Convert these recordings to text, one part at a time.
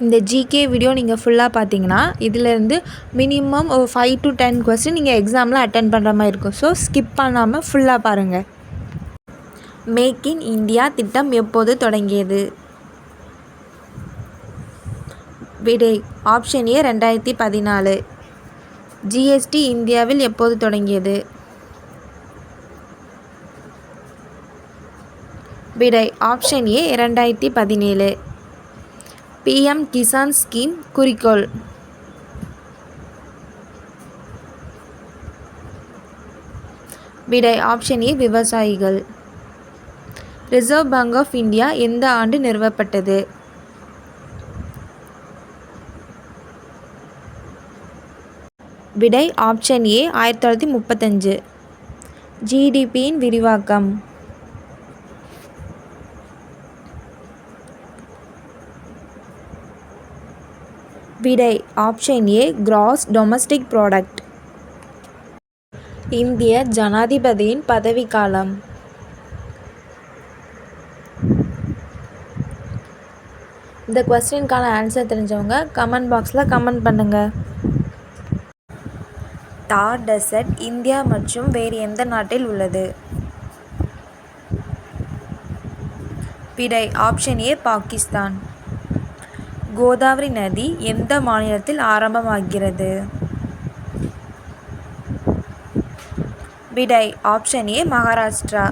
இந்த GK video நீங்கள் ஃபுல்லாக பார்த்தீங்கன்னா இதிலேருந்து மினிமம் ஒரு 5 to 10 கொஸ்டின் நீங்கள் எக்ஸாமில் அட்டன் பண்ணுற மாதிரி இருக்கும். ஸோ ஸ்கிப் பண்ணாமல் ஃபுல்லாக பாருங்கள். மேக் இன் இந்தியா திட்டம் எப்போது தொடங்கியது? விடை ஆப்ஷன் ஏ 2014. ஜிஎஸ்டி இந்தியாவில் எப்போது தொடங்கியது? விடை ஆப்ஷன் ஏ 2017. பிஎம் கிசான் ஸ்கீம் குறிக்கோள்? விடை ஆப்ஷன் ஏ விவசாயிகள். ரிசர்வ் பேங்க் ஆஃப் இந்தியா எந்த ஆண்டு நிறுவப்பட்டது? விடை ஆப்ஷன் ஏ 1935. ஜிடிபியின் விரிவாக்கம்? விடை option A gross domestic product. இந்திய ஜனாதிபதியின் பதவிக்காலம்? இந்த கொஸ்டினுக்கான ஆன்சர் தெரிஞ்சவங்க கமெண்ட் பாக்ஸில் கமெண்ட் பண்ணுங்கள். தார் டெசர்ட் இந்தியா மற்றும் வேறு எந்த நாட்டில் உள்ளது? விடை ஆப்ஷன் ஏ பாகிஸ்தான். கோதாவரி நதி எந்த மாநிலத்தில் ஆரம்பமாகிறது? விடை ஆப்ஷன் ஏ மகாராஷ்டிரா.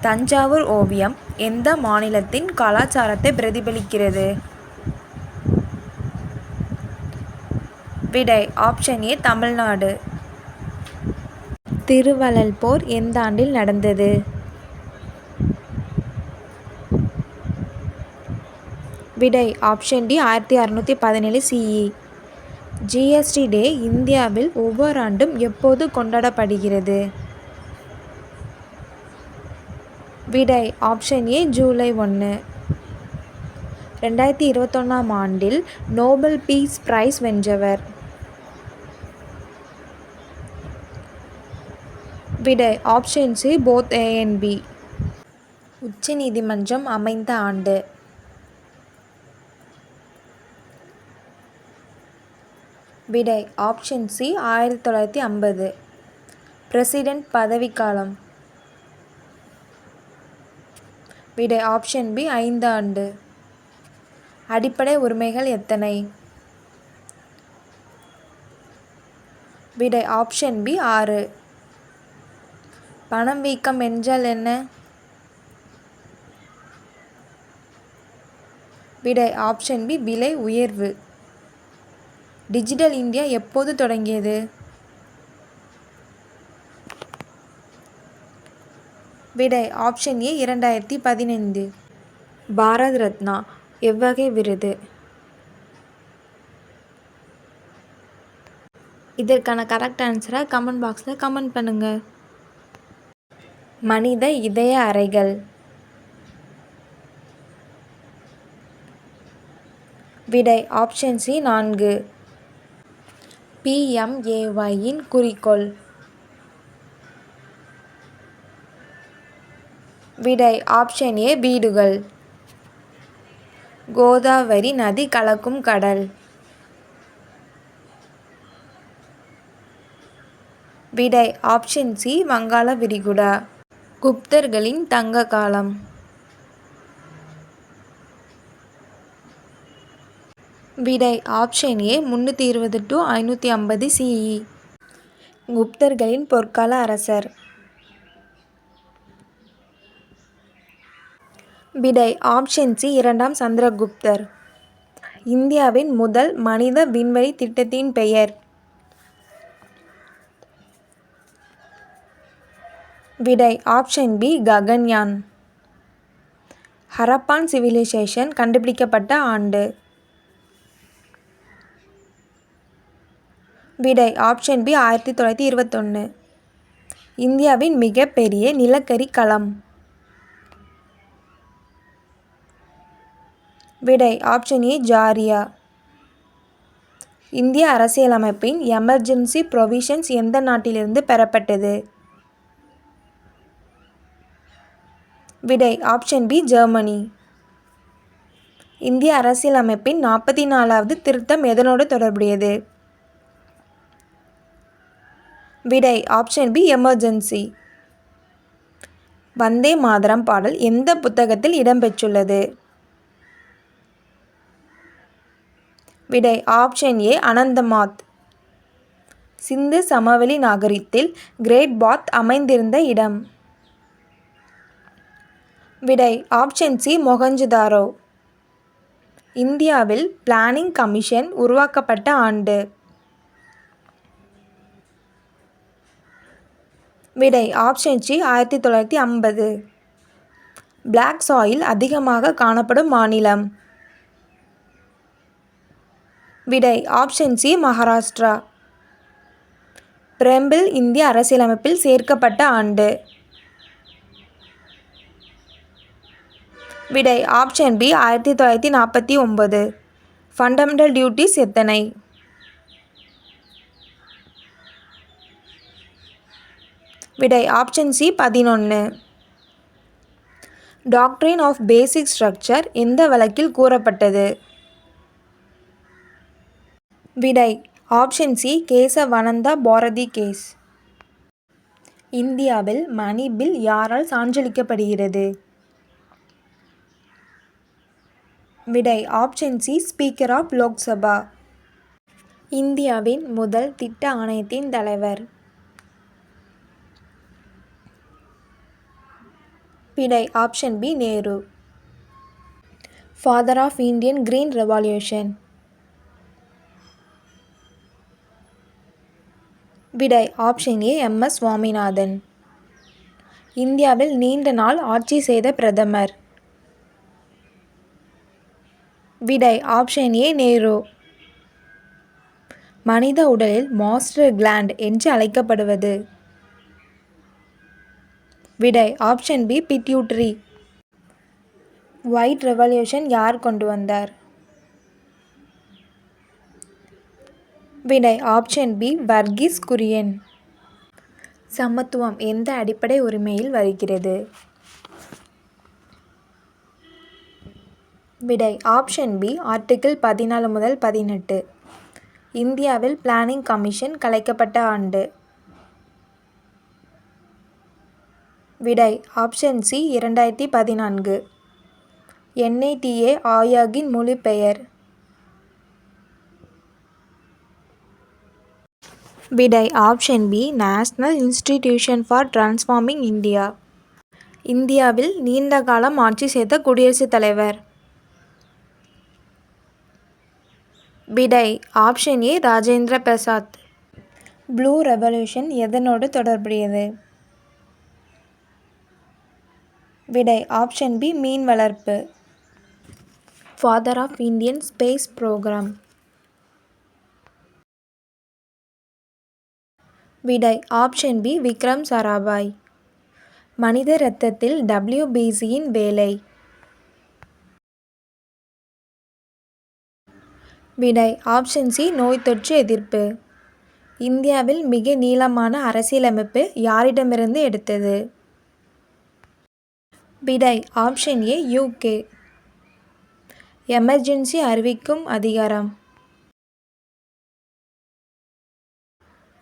தஞ்சாவூர் ஓவியம் எந்த மாநிலத்தின் கலாச்சாரத்தை பிரதிபலிக்கிறது? விடை ஆப்ஷன் ஏ தமிழ்நாடு. திருவள்ளல் போர் எந்த ஆண்டில் நடந்தது? விடை ஆப்ஷன் டி 1617 CE. ஜிஎஸ்டி டே இந்தியாவில் ஒவ்வொரு ஆண்டும் எப்போது கொண்டாடப்படுகிறது? விடை ஆப்ஷன் ஏ ஜூலை 1. 2021 ஆண்டில் நோபல் பீஸ் பிரைஸ் வென்றவர்? விடை option C both A and B. உச்ச நீதிமன்றம் அமைந்த ஆண்டு? விடை ஆப்ஷன் சி 1950. பிரசிடென்ட் பதவிக்காலம்? விடை ஆப்ஷன் பி 5 ஆண்டு. அடிப்படை உரிமைகள் எத்தனை? விடை ஆப்ஷன் பி 6. பணம் வீக்கம் என்றால் என்ன? விடை ஆப்ஷன் பி விலை உயர்வு. டிஜிட்டல் இந்தியா எப்போது தொடங்கியது? விடை ஆப்ஷன் ஏ 2015. பாரத் ரத்னா எவ்வகை விருது? இதற்கான கரெக்ட் ஆன்சரை கமெண்ட் பாக்ஸில் கமெண்ட் பண்ணுங்கள். மனித இதய அறைகள்? விடை ஆப்ஷன் சி 4. PMAY-இன் குறிக்கோள்? விடை ஆப்ஷன் ஏ வீடுகள். கோதாவரி நதி கலக்கும் கடல்? விடை ஆப்ஷன் சி வங்காள விரிகுடா. குப்தர்களின் தங்க காலம்? விடை ஆப்ஷன் ஏ 320 to 550 CE. குப்தர்களின் பொற்கால அரசர்? விடை ஆப்ஷன் சி 2ஆம் சந்திரகுப்தர். இந்தியாவின் முதல் மனித விண்வெளி திட்டத்தின் பெயர்? விடை option B Gaganyaan. Harappan civilisation கண்டுபிடிக்கப்பட்ட ஆண்டு? விடை ஆப்ஷன் பி 1921. இந்தியாவின் மிகப்பெரிய நிலக்கரி களம்? விடை ஆப்ஷன் ஏ ஜாரியா. இந்திய அரசியலமைப்பின் எமர்ஜென்சி ப்ரொவிஷன்ஸ் எந்த நாட்டிலிருந்து பெறப்பட்டது? விடை ஆப்ஷன் பி ஜெர்மனி. இந்திய அரசியலமைப்பின் 44வது திருத்தம் எதனோடு தொடர்புடையது? விடை option B emergency. Vande Mataram பாடல் எந்த புத்தகத்தில் இடம்பெற்றுள்ளது? விடை ஆப்ஷன் ஏ அனந்தமாத். சிந்து சமவெளி நாகரிகத்தில் கிரேட் பாத் அமைந்திருந்த இடம்? விடை ஆப்ஷன் சி மொஹஞ்சதாரோ. இந்தியாவில் பிளானிங் கமிஷன் உருவாக்கப்பட்ட ஆண்டு? விடை ஆப்ஷன் சி 1950. பிளாக் சாயில் அதிகமாக காணப்படும் மாநிலம்? விடை ஆப்ஷன் சி மகாராஷ்டிரா. பிரேம்பிள் இந்திய அரசியலமைப்பில் சேர்க்கப்பட்ட ஆண்டு? விடை ஆப்ஷன் பி 1949. ஃபண்டமெண்டல் டியூட்டிஸ் எத்தனை? விடை option C 11. Doctrine of basic structure எந்த வழக்கில் கூறப்பட்டது? விடை option C Kesavananda Bharati case. இந்தியாவில் மணி பில் யாரால் சான்றளிக்கப்படுகிறது? விடை option C speaker of Lok Sabha. இந்தியாவின் முதல் திட்ட ஆணையத்தின் தலைவர்? விடை option B Nehru. Father of Indian green revolution? விடை ஆப்ஷன் ஏ எம்.எஸ். சுவாமிநாதன். இந்தியாவில் நீண்ட நாள் ஆட்சி செய்த பிரதமர்? விடை ஆப்ஷன் ஏ நேரு. மனித உடலில் மாஸ்டர் கிளாண்ட் என்று அழைக்கப்படுவது? விடை option B pituitary. White revolution யார் கொண்டு வந்தார்? விடை ஆப்ஷன் பி வர்கீஸ் குரியன். சமத்துவம் எந்த அடிப்படை உரிமையில் வருகிறது? விடை ஆப்ஷன் பி ஆர்டிகிள் 14 முதல் 18. இந்தியாவில் பிளானிங் கமிஷன் கலைக்கப்பட்ட ஆண்டு? விடை ஆப்ஷன் சி 2014. NITA ஆயோக்கின் முழு பெயர்? விடை option B national institution for transforming India. இந்தியாவில் நீண்ட காலம் ஆட்சி செய்த குடியரசுத் தலைவர்? விடை option A Rajendra Prasad. Blue revolution எதனோடு தொடர்புடையது? விடை ஆப்ஷன் பி மீன் வளர்ப்பு. Father of Indian space programme? விடை ஆப்ஷன் பி விக்ரம் சாராபாய். மனித இரத்தத்தில் WBCயின் வேலை? விடை ஆப்ஷன் சி நோய் தொற்று எதிர்ப்பு. இந்தியாவில் மிக நீளமான அரசியலமைப்பு யாரிடமிருந்து எடுத்தது? விடை ஆப்ஷன் ஏ UK. எமர்ஜென்சி அறிவிக்கும் அதிகாரம்?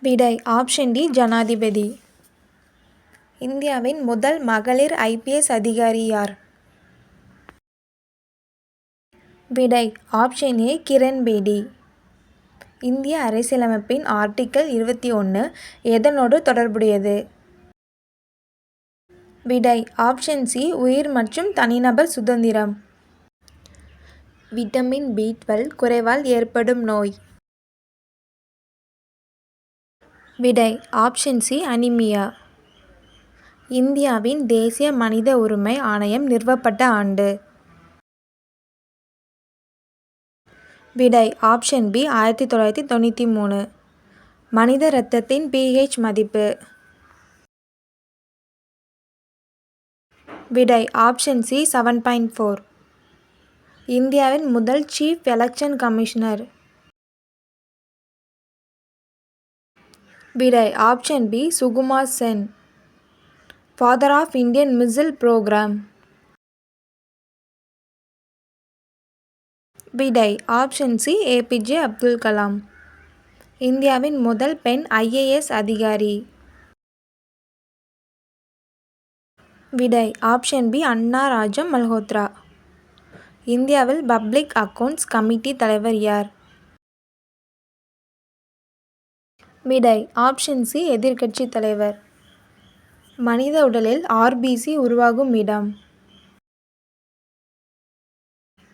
விடை ஆப்ஷன் டி ஜனாதிபதி. இந்தியாவின் முதல் மகளிர் IPS அதிகாரி யார்? விடை ஆப்ஷன் ஏ கிரண் பேடி. இந்திய அரசியலமைப்பின் ஆர்டிகிள் 21 எதனோடு தொடர்புடையது? விடை ஆப்ஷன் சி உயிர் மற்றும் தனிநபர் சுதந்திரம். விட்டமின் B12 குறைவால் ஏற்படும் நோய்? விடை ஆப்ஷன் சி அனிமியா. இந்தியாவின் தேசிய மனித உரிமை ஆணையம் நிறுவப்பட்ட ஆண்டு? விடை ஆப்ஷன் பி 1993. மனித இரத்தத்தின் pH மதிப்பு? விடை ஆப்ஷன் சி 7.4. இந்தியாவின் முதல் சீஃப் எலெக்ஷன் கமிஷனர்? விடை option B Sukumar Sen. Father of Indian missile programme? விடை option C APJ Abdul Kalam. இந்தியாவின் முதல் பெண் ஐஏஎஸ் அதிகாரி. விடை ஆப்ஷன் பி அன்னா ராஜம் மல்ஹோத்ரா. இந்தியாவில் பப்ளிக் அக்கவுண்ட்ஸ் கமிட்டி தலைவர் யார்? விடை ஆப்ஷன் சி எதிர்க்கட்சி தலைவர். மனித உடலில் ஆர்பிசி உருவாகும் இடம்.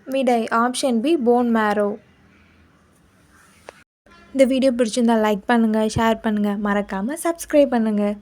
விடை ஆப்ஷன் பி போன் மேரோ. இந்த வீடியோ பிடிச்சிருந்தா லைக் பண்ணுங்கள், ஷேர் பண்ணுங்கள், மறக்காமல் சப்ஸ்கிரைப் பண்ணுங்கள்.